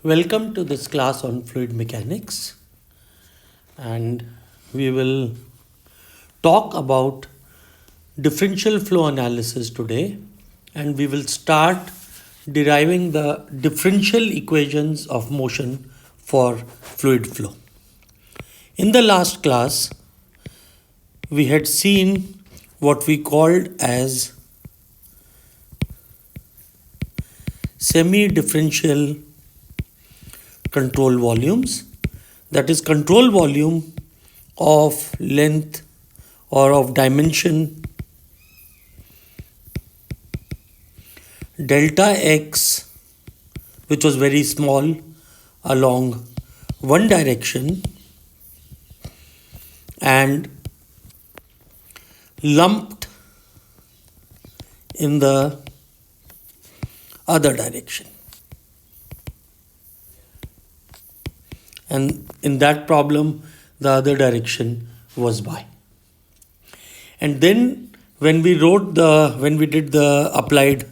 Welcome to this class on fluid mechanics, and we will talk about differential flow analysis today, and we will start deriving the differential equations of motion for fluid flow. In the last class, we had seen what we called as semi-differential control volumes, that is control volume of length or of dimension delta x, which was very small, along one direction, and lumped in the other direction. And in that problem, the other direction was y. And then when we did the applied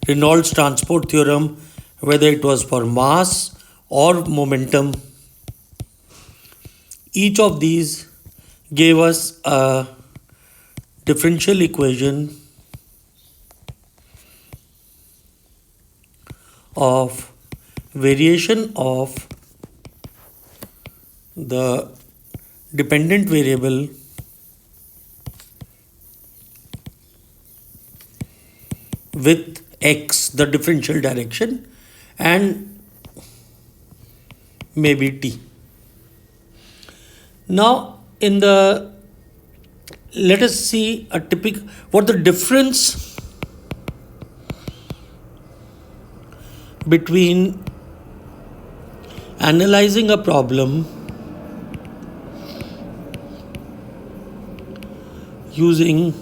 Reynolds transport theorem, whether it was for mass or momentum, each of these gave us a differential equation of variation of the dependent variable with x, the differential direction, and maybe t. Now, let us see a typical what the difference between analyzing a problem using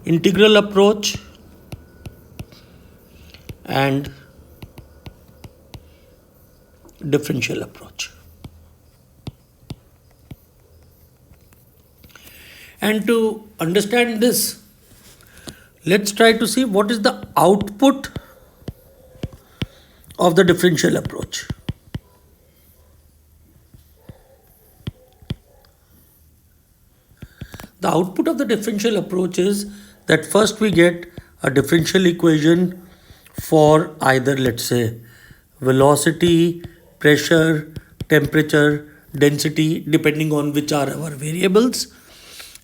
integral approach and differential approach. And to understand this, let's try to see what is the output of the differential approach. The output of the differential approach is that first we get a differential equation for either, let's say, velocity, pressure, temperature, density, depending on which are our variables.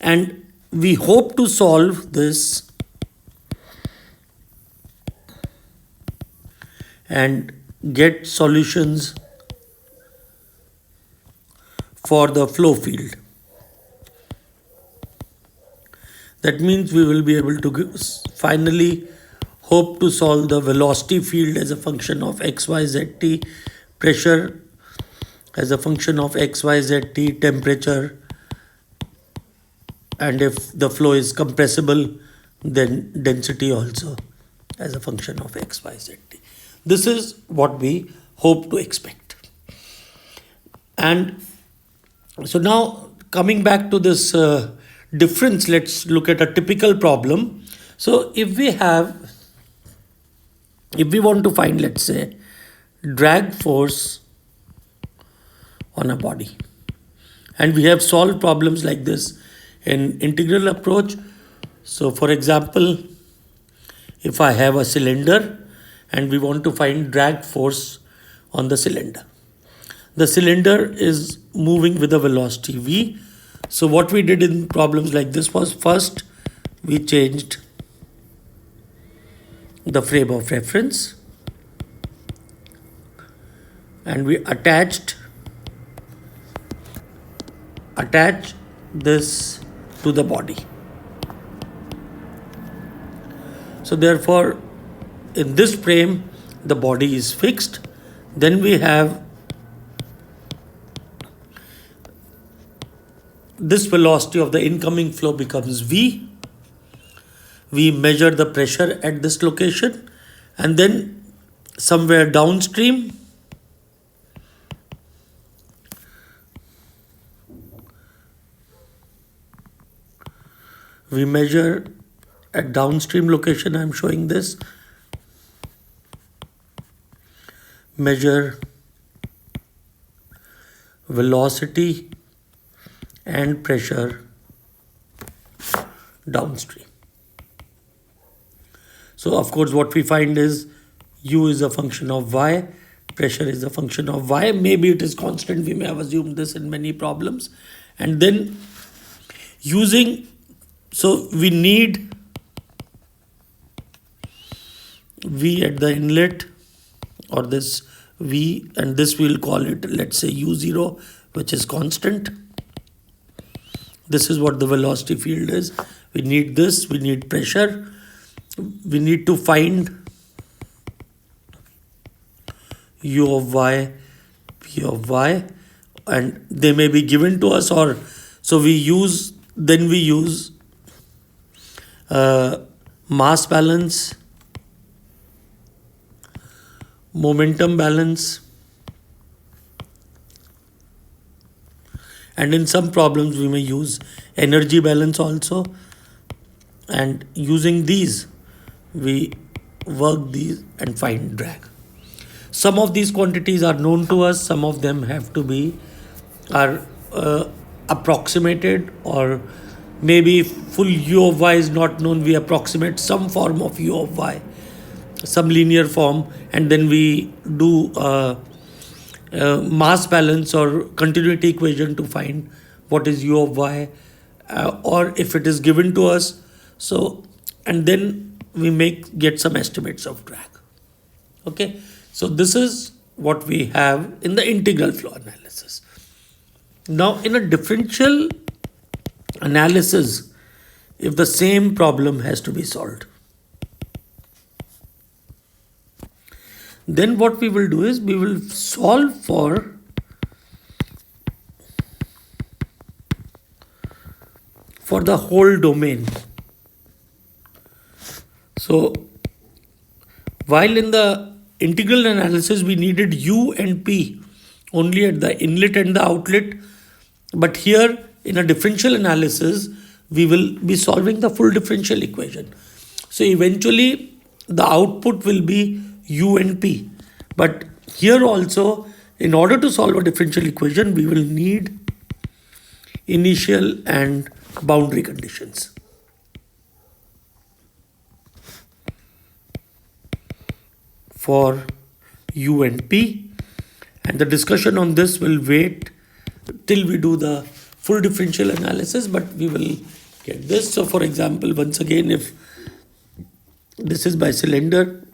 And we hope to solve this and get solutions for the flow field. That means we will be able to finally hope to solve the velocity field as a function of x, y, z, t, pressure as a function of x, y, z, t, temperature, and if the flow is compressible, then density also as a function of x, y, z, t. This is what we hope to expect. And so now coming back to this difference, let's look at a typical problem. So if we want to find, let's say, drag force on a body, and we have solved problems like this in integral approach. So for example, if I have a cylinder and we want to find drag force on the cylinder is moving with a velocity v. So what we did in problems like this was, first we changed the frame of reference and we attached this to the body. So therefore, in this frame, the body is fixed. Then we have this velocity of the incoming flow becomes v. We measure the pressure at this location, and then somewhere downstream we measure at downstream location. I'm showing this measure velocity and pressure downstream. So of course what we find is u is a function of y, pressure is a function of y. Maybe it is constant, we may have assumed this in many problems. And then using, so we need v at the inlet, or this v, and this we'll call it, let's say u0, which is constant. This is what the velocity field is. We need this, we need pressure, we need to find u of y, p of y, and they may be given to us, or so we use mass balance, momentum balance, and in some problems we may use energy balance also, and using these we work these and find drag. Some of these quantities are known to us, some of them have to be approximated, or maybe full u of y is not known, we approximate some form of u of y, some linear form, and then we do mass balance or continuity equation to find what is u of y, or if it is given to us, so, and then we get some estimates of drag. Okay, so this is what we have in the integral flow analysis. Now in a differential analysis, if the same problem has to be solved, then what we will do is we will solve for the whole domain. So while in the integral analysis we needed u and p only at the inlet and the outlet, but here in a differential analysis we will be solving the full differential equation. So eventually the output will be u and p, but here also in order to solve a differential equation we will need initial and boundary conditions. For u and p, and the discussion on this will wait till we do the full differential analysis, but we will get this. So for example, once again, if this is my cylinder,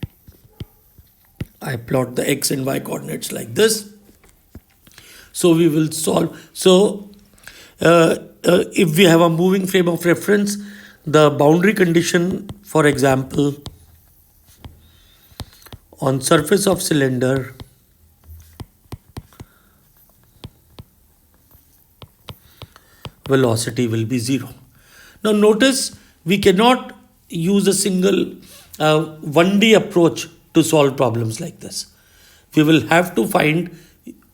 I plot the x and y coordinates like this. So we will solve. So if we have a moving frame of reference, the boundary condition, for example, on surface of cylinder, velocity will be 0. Now notice we cannot use a single 1D approach to solve problems like this. We will have to find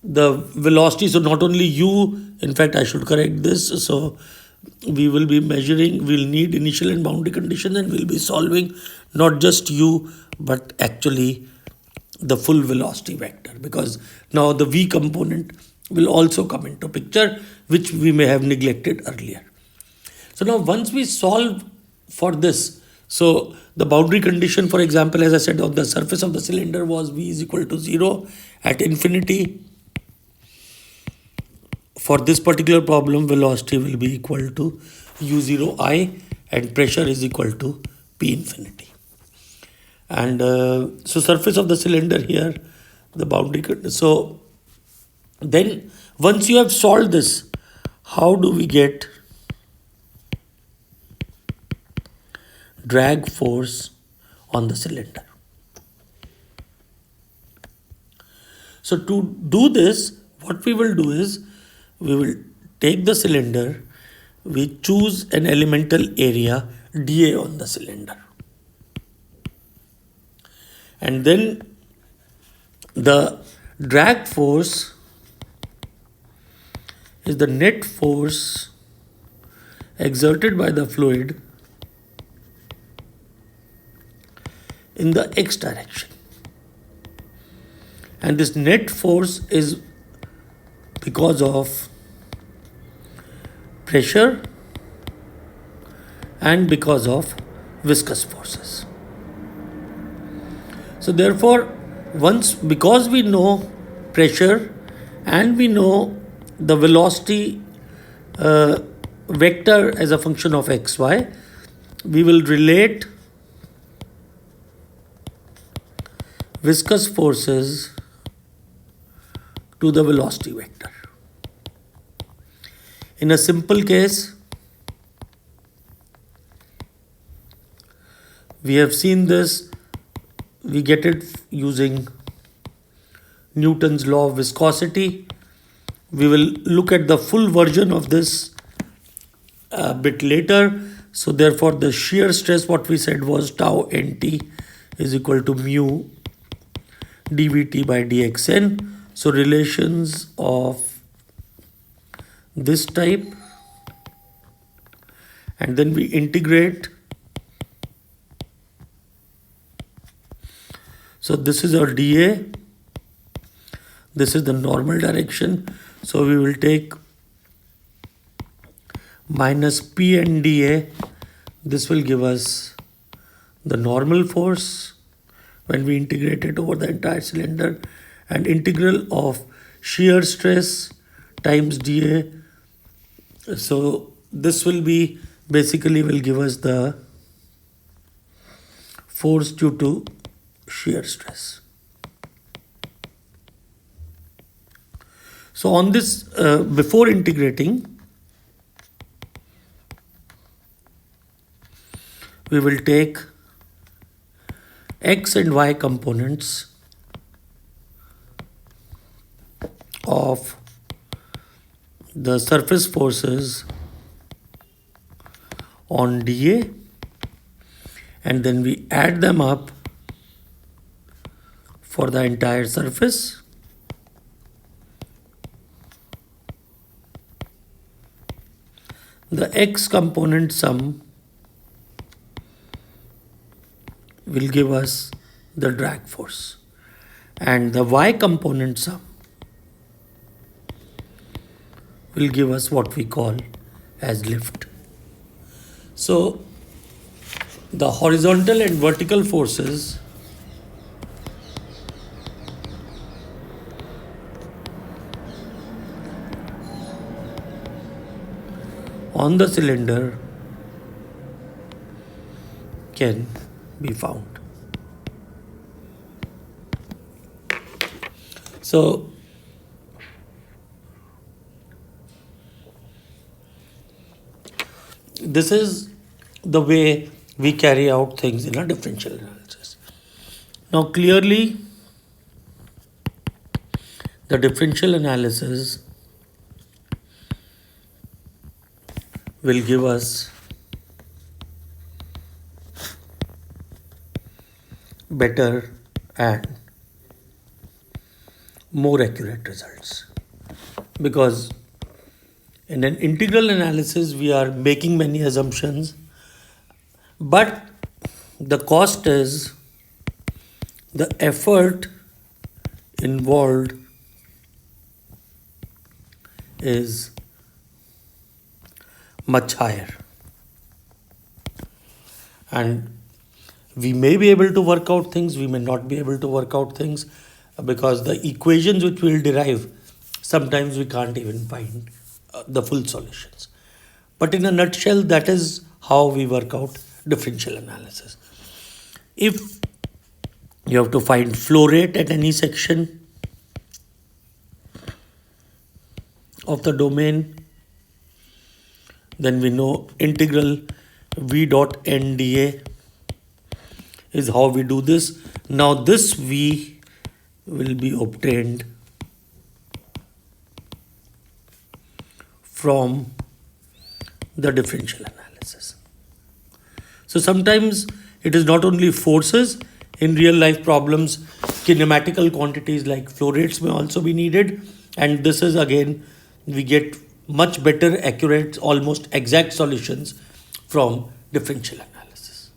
the velocity. So not only u, in fact I should correct this. So we will be measuring, we'll need initial and boundary conditions, and we'll be solving not just u but actually the full velocity vector, because now the v component will also come into picture, which we may have neglected earlier. So now once we solve for this, so the boundary condition, for example, as I said, on the surface of the cylinder was v is equal to 0 at infinity. For this particular problem, velocity will be equal to u0i and pressure is equal to p infinity. And so surface of the cylinder here, the boundary. So then once you have solved this, how do we get drag force on the cylinder? So to do this, what we will do is we will take the cylinder, we choose an elemental area dA on the cylinder, and then the drag force is the net force exerted by the fluid in the x direction. and this net force is because of pressure and because of viscous forces. So therefore, because we know pressure and we know the velocity vector as a function of xy, we will relate viscous forces to the velocity vector. In a simple case, we have seen this, we get it using Newton's law of viscosity. We will look at the full version of this a bit later. So therefore the shear stress, what we said was tau nt is equal to mu dvt by dxn. So relations of this type, and then we integrate. So this is our dA, this is the normal direction. So we will take minus P and dA. This will give us the normal force when we integrate it over the entire cylinder, and integral of shear stress times dA. So this will be basically will give us the force due to shear stress. So on this, before integrating, we will take x and y components of the surface forces on dA, and then we add them up for the entire surface. The x component sum will give us the drag force, and the y component sum will give us what we call as lift. So the horizontal and vertical forces on the cylinder can be found. So this is the way we carry out things in a differential analysis. Now clearly the differential analysis will give us better and more accurate results, because in an integral analysis we are making many assumptions, but the cost is the effort involved is much higher, and we may be able to work out things, we may not be able to work out things, because the equations which we will derive, sometimes we can't even find the full solutions. But in a nutshell, that is how we work out differential analysis. If you have to find flow rate at any section of the domain, then we know integral v dot nda is how we do this. Now this v will be obtained from the differential analysis. So sometimes it is not only forces, in real life problems, kinematical quantities like flow rates may also be needed, and this is again, we get much better, accurate, almost exact solutions from differential analysis.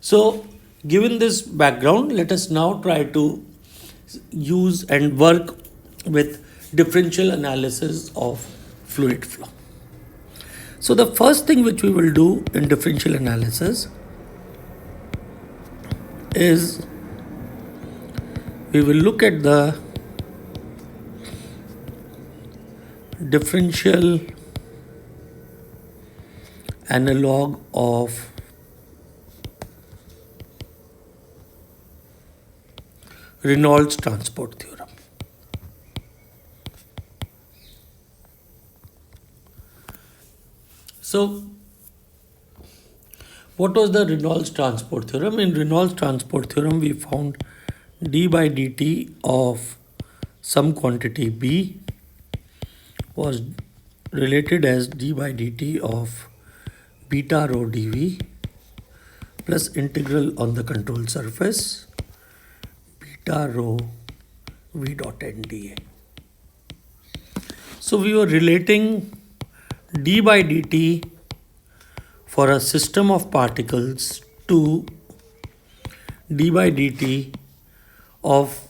So given this background, let us now try to use and work with differential analysis of fluid flow. So the first thing which we will do in differential analysis is we will look at the differential analog of Reynolds transport theorem. So, what was the Reynolds transport theorem? In Reynolds transport theorem, we found d by dt of some quantity B was related as d by dt of beta rho dv plus integral on the control surface beta rho v dot n dA. So we were relating d by dt for a system of particles to d by dt of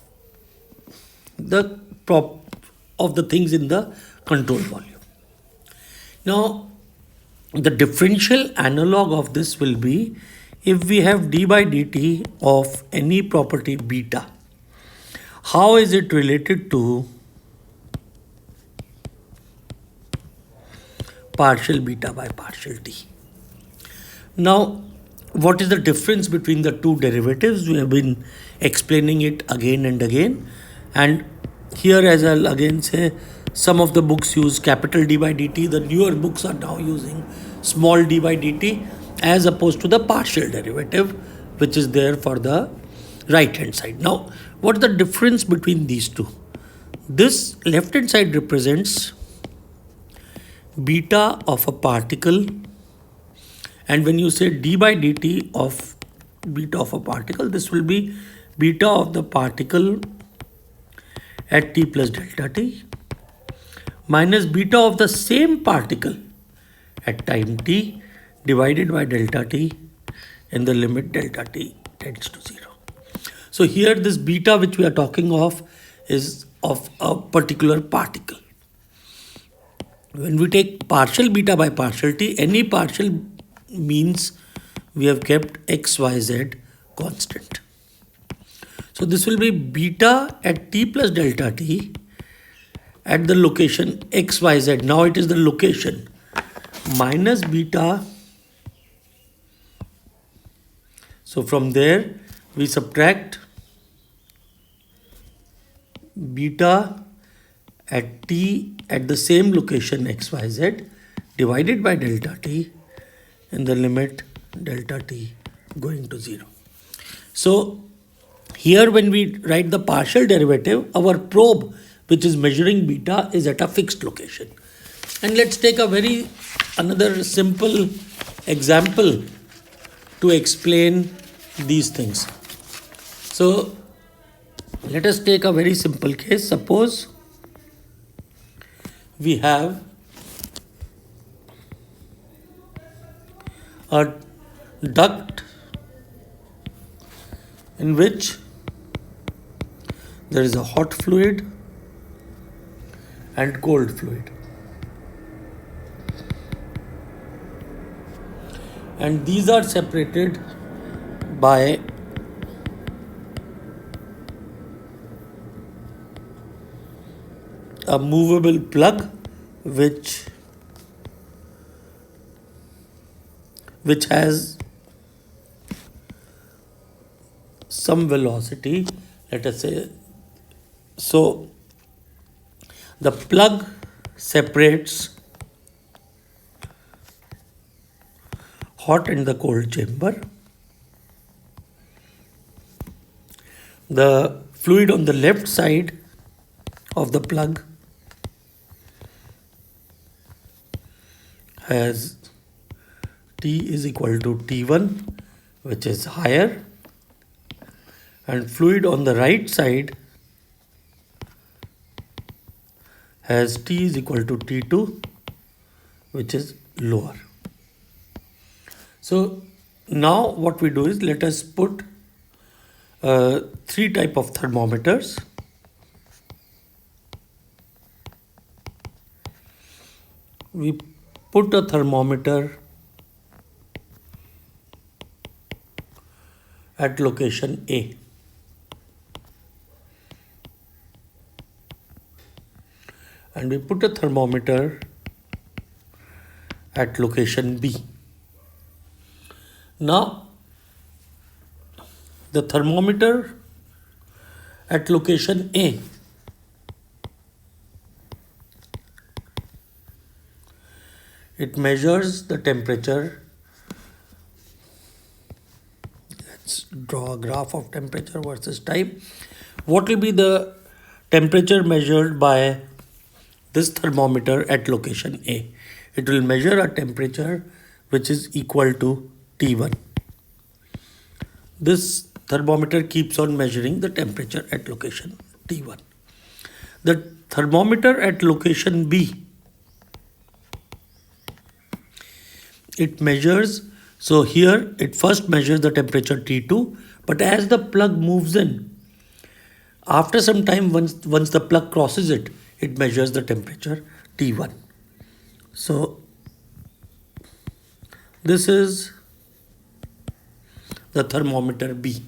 the things in the control volume. Now, the differential analog of this will be if we have d by dt of any property beta, how is it related to partial beta by partial t? Now, what is the difference between the two derivatives? We have been explaining it again and again. And here, as I'll again say, some of the books use capital D by dt. The newer books are now using small d by dt as opposed to the partial derivative, which is there for the right hand side. Now, what is the difference between these two? This left hand side represents beta of a particle, and when you say d by dt of beta of a particle, this will be beta of the particle at t plus delta t minus beta of the same particle at time t divided by delta t in the limit delta t tends to 0. So here this beta which we are talking of is of a particular particle. When we take partial beta by partial t, any partial means we have kept x, y, z constant. So this will be beta at t plus delta t at the location x, y, z. Now it is the location minus beta. So from there we subtract beta at t at the same location x, y, z divided by delta t in the limit delta t going to 0. So here when we write the partial derivative, our probe which is measuring beta is at a fixed location. And let's take another simple example to explain these things. So let us take a very simple case. Suppose we have a duct in which there is a hot fluid and cold fluid. And these are separated by a movable plug which has some velocity, let us say. So the plug separates hot and the cold chamber. The fluid on the left side of the plug has T is equal to T1, which is higher, and fluid on the right side has T is equal to T2, which is lower. So now what we do is let us put 3 types of thermometers. we put a thermometer at location A. And we put a thermometer at location B. Now, the thermometer at location A it measures the temperature. Let's draw a graph of temperature versus time. What will be the temperature measured by this thermometer at location A? It will measure a temperature which is equal to T1. This thermometer keeps on measuring the temperature at location T1. The thermometer at location B, it measures, so here it first measures the temperature T2, but as the plug moves in, after some time, once the plug crosses it, it measures the temperature T1. So this is the thermometer B.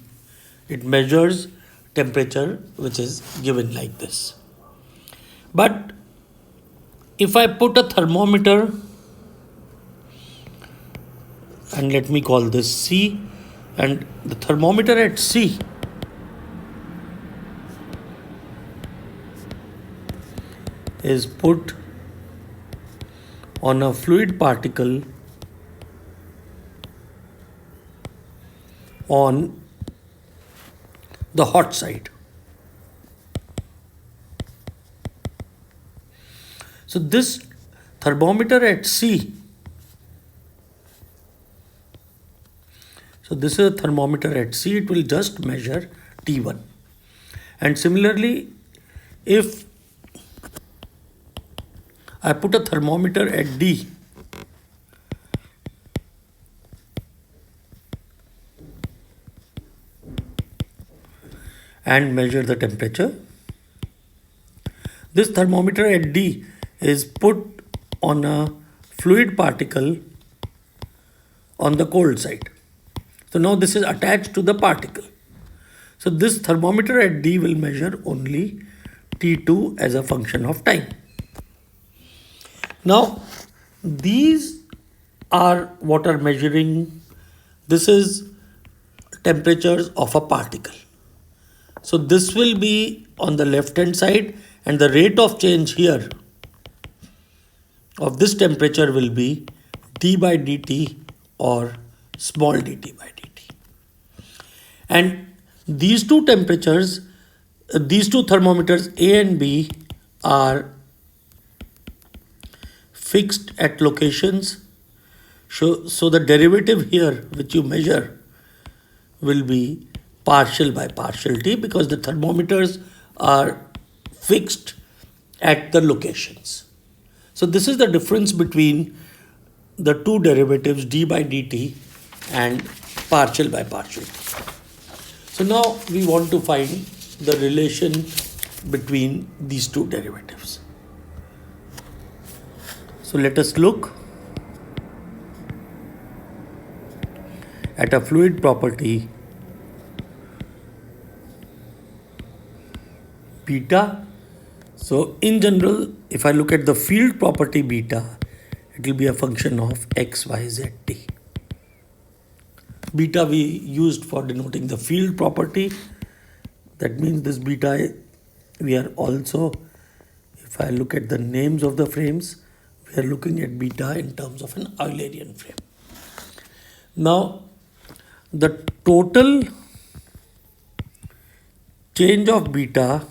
It measures temperature which is given like this. But if I put a thermometer, and let me call this C, and the thermometer at C is put on a fluid particle on the hot side. So this thermometer at C, so this is a thermometer at C, it will just measure T1. And similarly, if I put a thermometer at D, and measure the temperature, this thermometer at D is put on a fluid particle on the cold side. So now this is attached to the particle. So this thermometer at D will measure only T2 as a function of time. Now these are what are measuring, this is temperatures of a particle. So this will be on the left hand side, and the rate of change here of this temperature will be d by dt or small dt by dt. And these two temperatures, these two thermometers A and B are fixed at locations. So the derivative here which you measure will be partial by partial t, because the thermometers are fixed at the locations. So this is the difference between the two derivatives d by dt and partial by partial t. So now we want to find the relation between these two derivatives. So let us look at a fluid property beta. So in general, if I look at the field property beta, it will be a function of x, y, z, t. Beta we used for denoting the field property. That means this beta, we are also, if I look at the names of the frames, we are looking at beta in terms of an Eulerian frame. Now, the total change of beta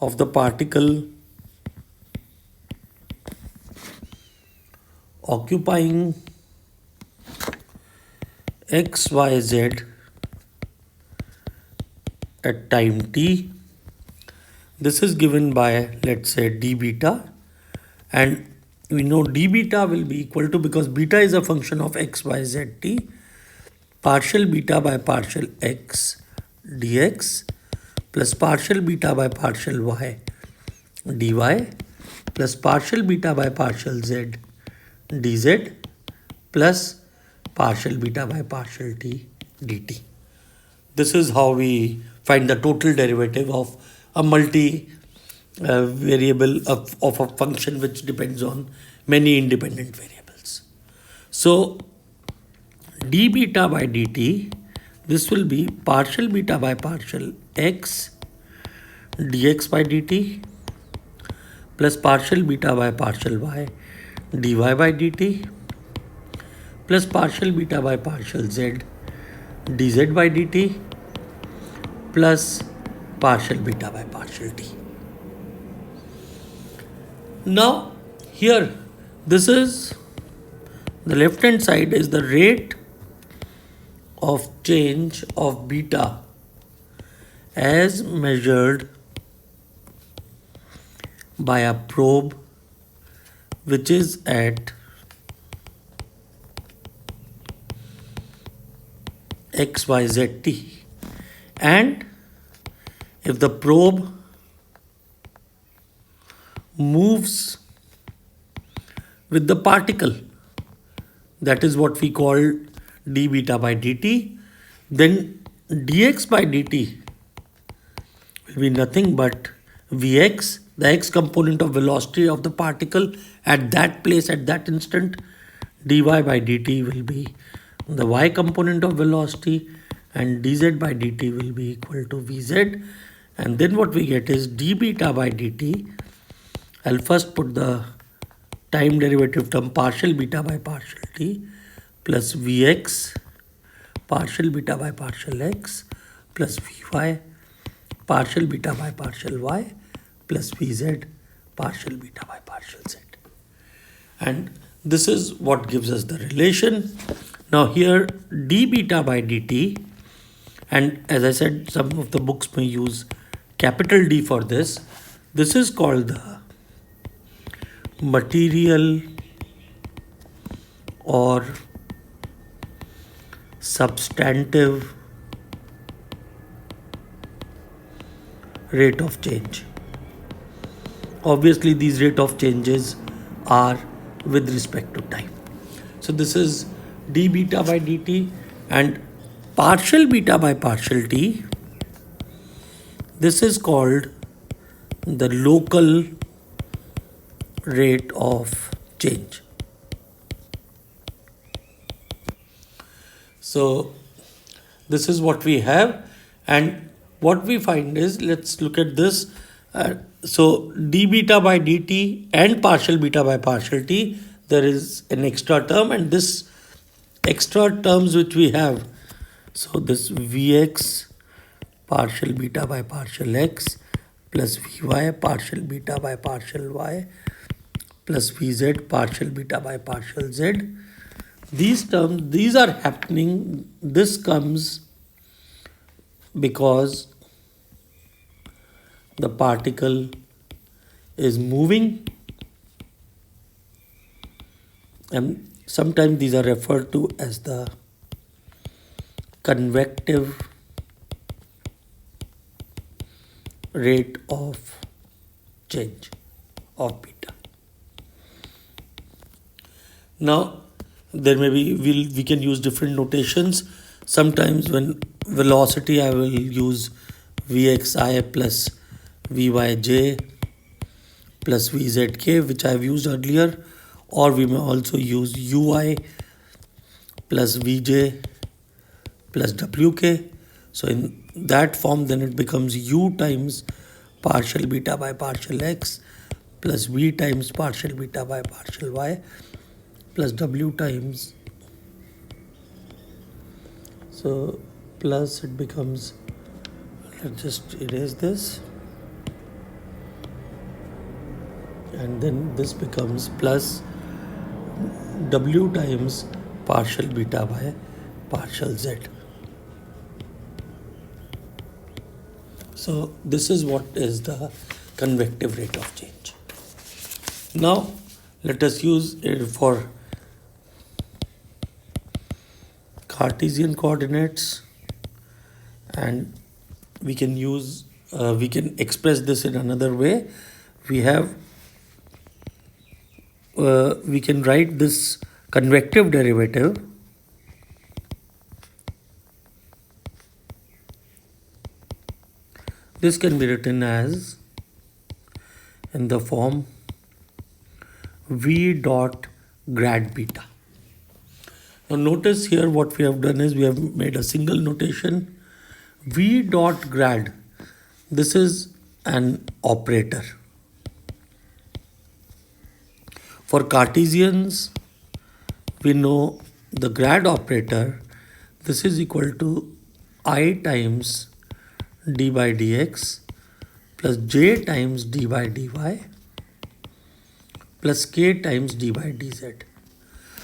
of the particle occupying x, y, z at time t, this is given by, let's say, d beta, and we know d beta will be equal to, because beta is a function of x, y, z, t, partial beta by partial x dx plus partial beta by partial y dy plus partial beta by partial z dz plus partial beta by partial t dt. This is how we find the total derivative of a multi variable of a function which depends on many independent variables. So d beta by dt, this will be partial beta by partial x dx by dt plus partial beta by partial y dy by dt plus partial beta by partial z dz by dt plus partial beta by partial t. Now here, this is the left hand side is the rate of change of beta as measured by a probe which is at xyzt, and if the probe moves with the particle, that is what we call d beta by dt, then dx by dt will be nothing but vx, the x component of velocity of the particle at that place at that instant. Dy by dt will be the y component of velocity, and dz by dt will be equal to vz. And then what we get is d beta by dt. I'll first put the time derivative term partial beta by partial t plus vx partial beta by partial x plus vy partial beta by partial y plus vz partial beta by partial z. And this is what gives us the relation. Now here d beta by dt, and as I said, some of the books may use capital D for this. This is called the material or substantive rate of change. Obviously, these rate of changes are with respect to time. So this is d beta by dt, and partial beta by partial t, this is called the local rate of change. So this is what we have, and what we find is, let's look at this. So d beta by dt and partial beta by partial t, there is an extra term, and this extra terms which we have, so this vx partial beta by partial x plus vy partial beta by partial y plus vz partial beta by partial z, these terms, these are happening, this comes because the particle is moving, and sometimes these are referred to as the convective rate of change of beta. Now there may be, we can use different notations. Sometimes when velocity, I will use vxi plus vyj plus vzk, which I have used earlier, or we may also use ui plus vj plus wk. So in that form, then it becomes u times partial beta by partial x plus v times partial beta by partial y plus w times, so plus it becomes, let's just erase this, and then this becomes plus w times partial beta by partial z. So this is what is the convective rate of change. Now let us use it for Cartesian coordinates, and we can use we can express this in another way. We have we can write this convective derivative this can be written as in the form v dot grad beta. Now notice here what we have done is we have made a single notation v dot grad. This is an operator. For Cartesians, we know the grad operator. This is equal to I times d by dx plus j times d by dy plus k times d by dz.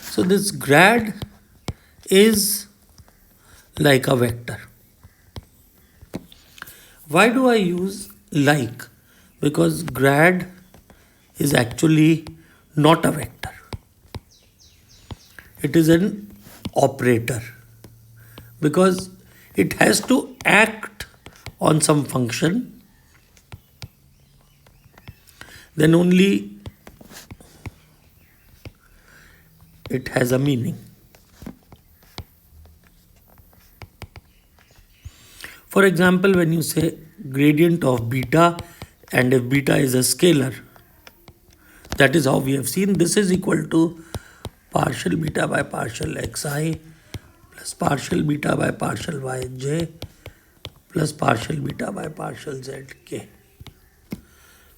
So this grad is like a vector. Why do I use like? Because grad is actually not a vector. It is an operator because it has to act on some function, then only it has a meaning. For example, when you say gradient of beta, and if beta is a scalar, that is how we have seen this is equal to partial beta by partial xi plus partial beta by partial yj plus partial beta by partial zk.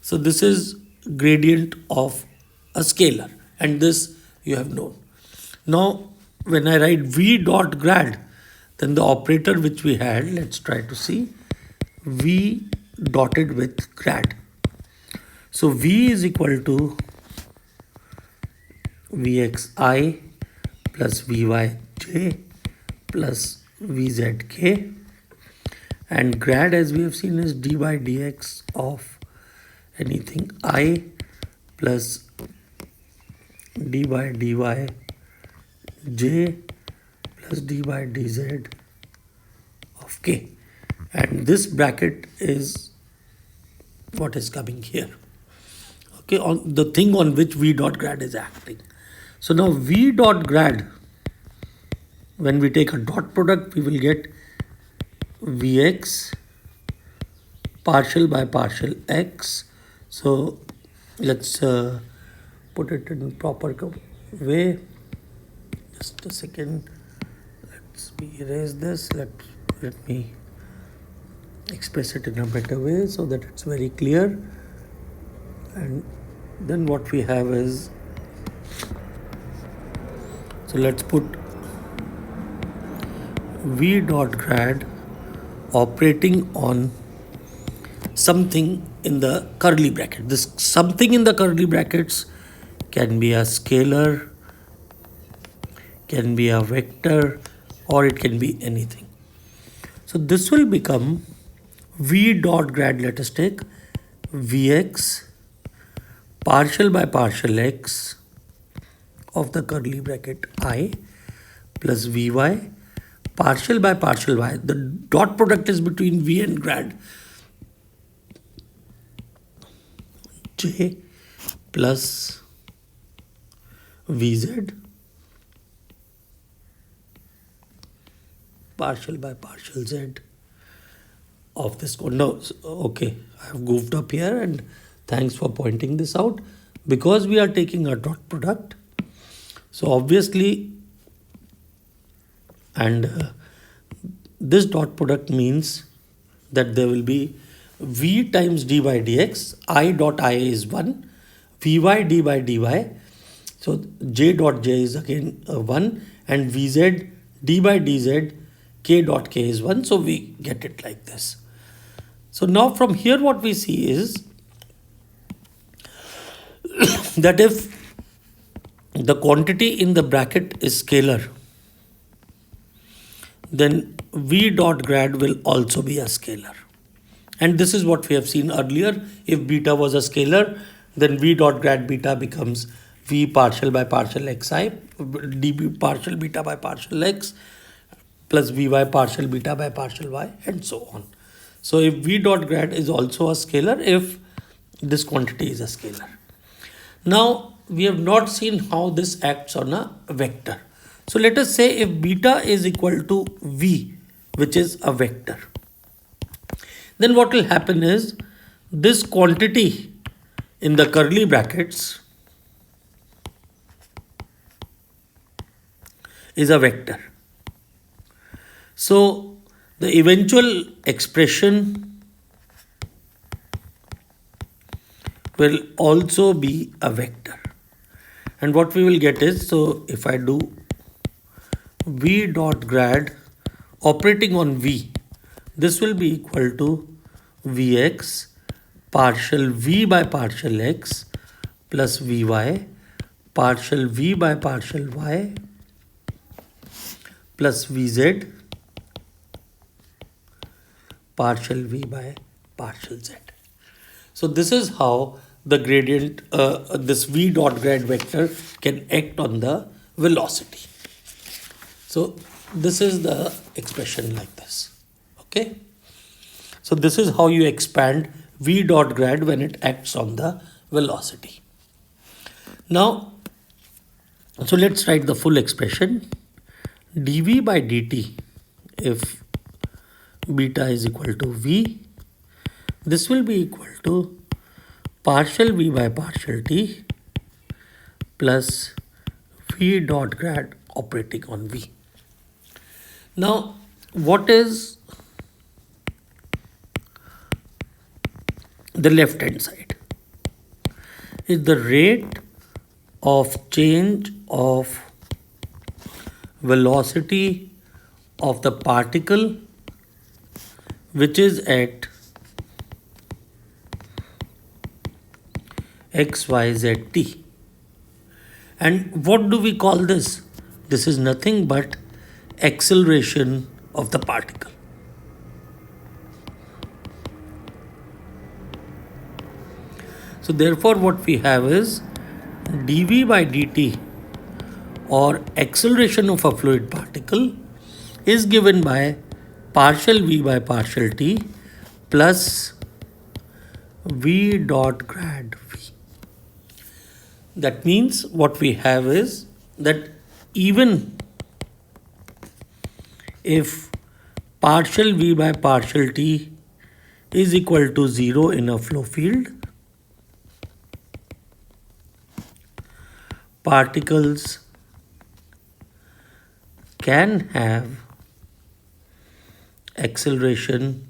So this is gradient of a scalar, and this you have known. Now when I write v dot grad, then the operator which we had, let's try to see, v dotted with grad. So v is equal to vxi plus vyj plus vzk, and grad, as we have seen, is d by dx of anything I plus d by dy j plus d by dz of k, and this bracket is what is coming here, okay, on the thing on which v dot grad is acting. So now v dot grad, when we take a dot product, we will get vx partial by partial x. So let's put it in proper way. Just a second. Let's erase this. Let me express it in a better way so that it's very clear. And then what we have is, so let's put v dot grad operating on something in the curly bracket. This something in the curly brackets can be a scalar, can be a vector, or it can be anything. So this will become v dot grad, let us take vx partial by partial x of the curly bracket I plus vy partial by partial y. The dot product is between v and grad, j plus vz partial by partial z of this code. Now, okay, I have goofed up here, and thanks for pointing this out. Because we are taking a dot product, so obviously, and this dot product means that there will be v times d by dx, I dot I is 1, vy d by dy, so j dot j is again 1, and vz d by dz k dot k is 1, so we get it like this. So now from here what we see is that if the quantity in the bracket is scalar, then v dot grad will also be a scalar. And this is what we have seen earlier. If beta was a scalar, then v dot grad beta becomes v partial by partial xi, db partial beta by partial x, plus vy partial beta by partial y, and so on. So if v dot grad is also a scalar if this quantity is a scalar. Now we have not seen how this acts on a vector. So let us say if beta is equal to v, which is a vector, then what will happen is this quantity in the curly brackets is a vector. So the eventual expression will also be a vector. And what we will get is, so if I do v dot grad operating on v, this will be equal to vx partial v by partial x plus vy partial v by partial y plus vz partial v by partial z. So this is how the gradient, this v dot grad vector can act on the velocity. So this is the expression like this. Okay. So this is how you expand v dot grad when it acts on the velocity. Now, so let's write the full expression. dv by dt, if beta is equal to v, this will be equal to partial v by partial t plus v dot grad operating on v. Now, what is the left hand side? Is the rate of change of velocity of the particle which is at x, y, z, t. And what do we call this? This is nothing but acceleration of the particle. So therefore what we have is dv by dt, or acceleration of a fluid particle, is given by partial v by partial t plus v dot grad v. That means what we have is that even if partial v by partial t is equal to 0 in a flow field, particles can have acceleration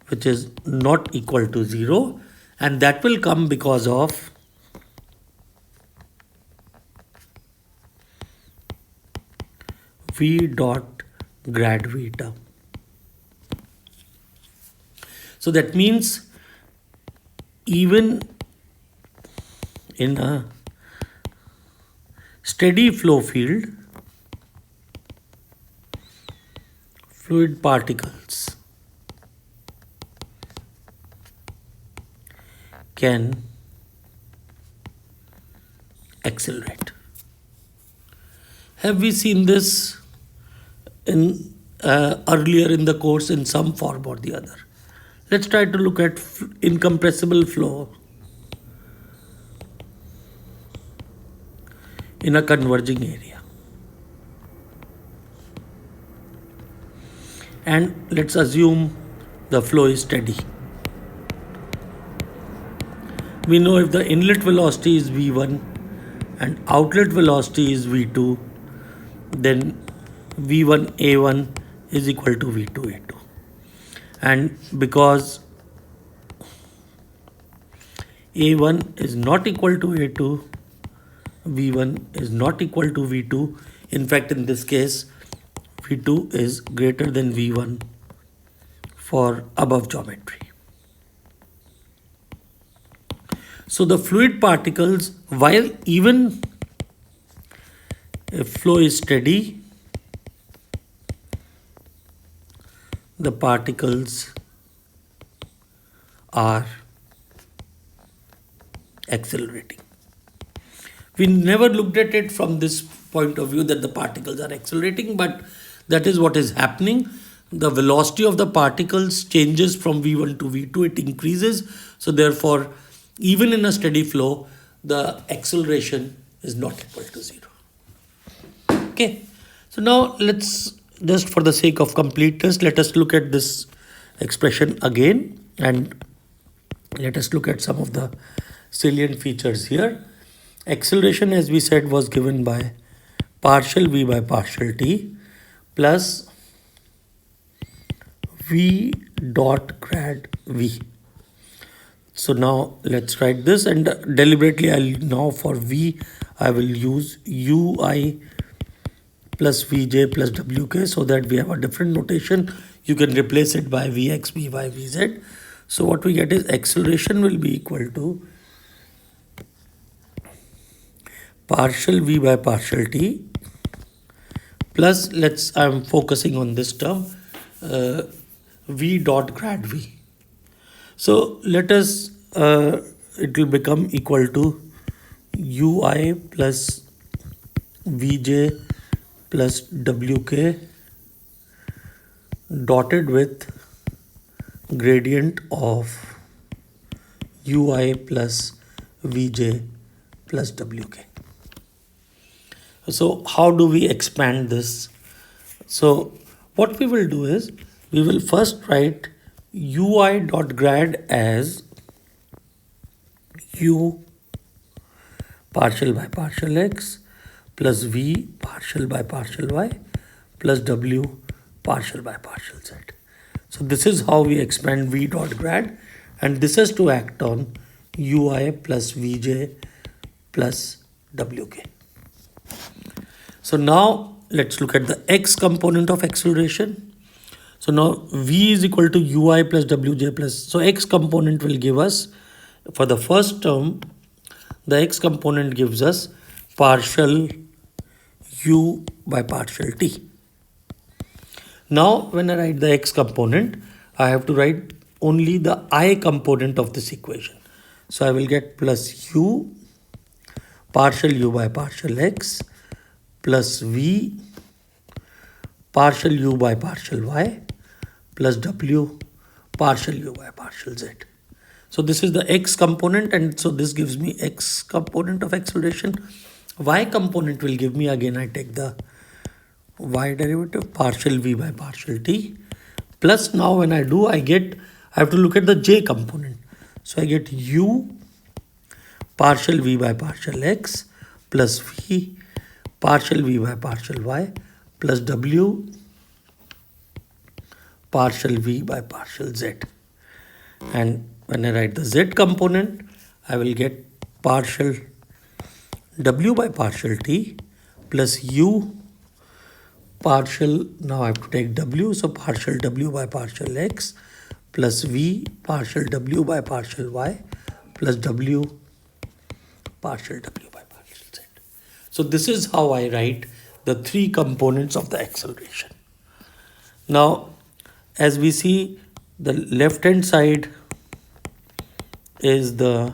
which is not equal to 0, and that will come because of v dot grad v term. So that means even in a steady flow field, fluid particles can accelerate. Have we seen this in earlier in the course in some form or the other? Let's try to look at incompressible flow in a converging area. And let's assume the flow is steady. We know if the inlet velocity is v1 and outlet velocity is v2, then v1a1 is equal to v2a2. And because a1 is not equal to a2, v1 is not equal to v2. In fact, in this case, v2 is greater than v1 for above geometry. So the fluid particles, while even if flow is steady, the particles are accelerating. We never looked at it from this point of view that the particles are accelerating, but that is what is happening. The velocity of the particles changes from v1 to v2, it increases. So therefore, even in a steady flow, the acceleration is not equal to 0. Okay, so now let's, just for the sake of completeness, let us look at this expression again, and let us look at some of the salient features here. Acceleration, as we said, was given by partial v by partial t plus v dot grad v. So now let's write this, and deliberately I'll now for v I will use ui plus vj plus wk, so that we have a different notation. You can replace it by vx, vy, vz. So what we get is acceleration will be equal to partial v by partial t plus, I'm focusing on this term, v dot grad v. So let us, it will become equal to ui plus vj plus wk dotted with gradient of ui plus vj plus wk. So how do we expand this? So what we will do is, we will first write ui dot grad as u partial by partial x plus v partial by partial y plus w partial by partial z. So this is how we expand v dot grad, and this has to act on ui plus vj plus wk. So now let's look at the x component of acceleration. So now v is equal to ui plus wj plus, so x component will give us, for the first term, the x component gives us partial u by partial t. Now when I write the x component, I have to write only the I component of this equation. So I will get plus u partial u by partial x plus v partial u by partial y plus w partial u by partial z. So this is the x component, and so this gives me x component of acceleration. Y component will give me, again I take the y derivative, partial v by partial t, plus now when I do, I have to look at the j component. So I get u partial v by partial x plus v partial v by partial y plus w partial v by partial z. And when I write the z component, I will get partial w by partial t plus u partial, now I have to take w, so partial w by partial x plus v partial w by partial y plus w partial w by partial z. So this is how I write the three components of the acceleration. Now as we see, the left hand side is the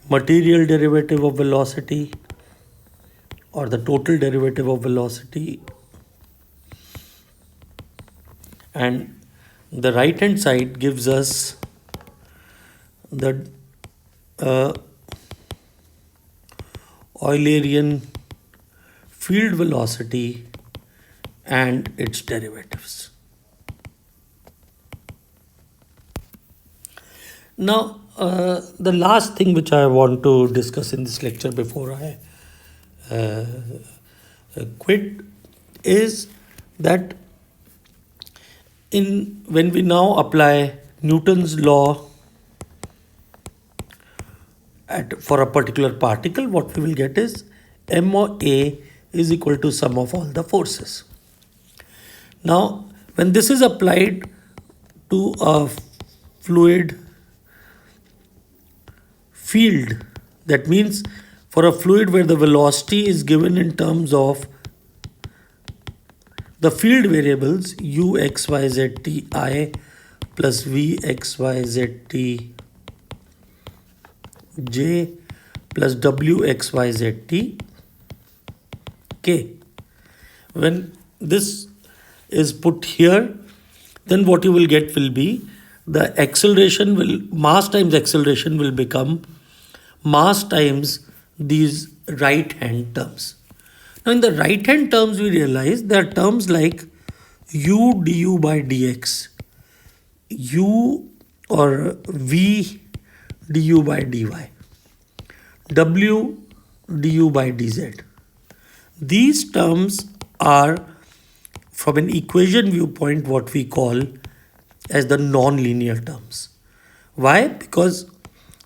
material derivative of velocity, or the total derivative of velocity, and the right hand side gives us the Eulerian field velocity and its derivatives. Now the last thing which I want to discuss in this lecture before I quit is that when we now apply Newton's law for a particular particle, what we will get is MA is equal to sum of all the forces. Now when this is applied to a fluid field, that means for a fluid where the velocity is given in terms of the field variables u, x, y, z, t, I plus v, x, y, z, t, j plus w, x, y, z, t, k. When this is put here, then what you will get will be the acceleration will, mass times acceleration will become mass times these right hand terms. Now in the right hand terms we realize there are terms like u du by dx, u or v du by dy, w du by dz. These terms are, from an equation viewpoint, what we call as the non-linear terms. Why? Because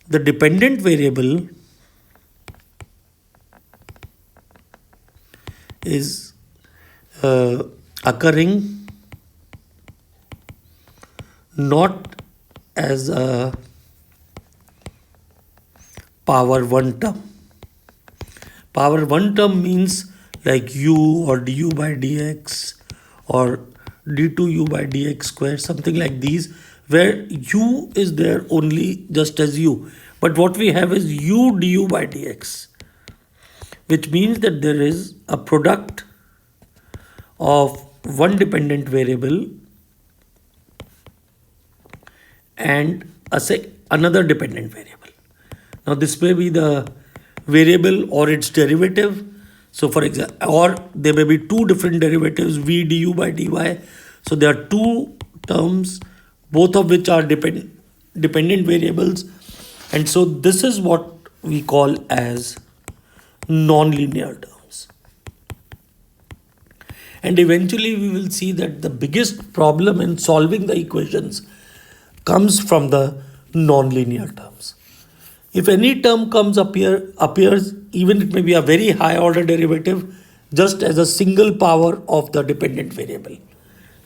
the dependent variable is occurring not as a power 1 term. Power 1 term means like u or du by dx or d2u by dx square, something like these, where u is there only just as u. But what we have is u du by dx, which means that there is a product of one dependent variable and another dependent variable. Now this may be the variable or its derivative. So for example, or there may be two different derivatives, v du by dy. So there are two terms, both of which are dependent variables. And so this is what we call as non-linear terms. And eventually we will see that the biggest problem in solving the equations comes from the non-linear terms. If any term appears, even it may be a very high order derivative, just as a single power of the dependent variable,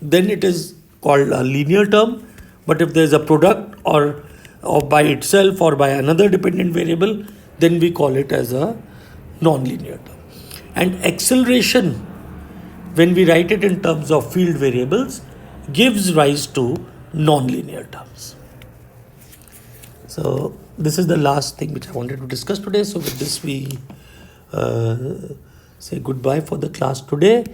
then it is called a linear term. But if there is a product or by itself or by another dependent variable, then we call it as a non-linear term. And acceleration, when we write it in terms of field variables, gives rise to non-linear terms. So this is the last thing which I wanted to discuss today. So with this we say goodbye for the class today.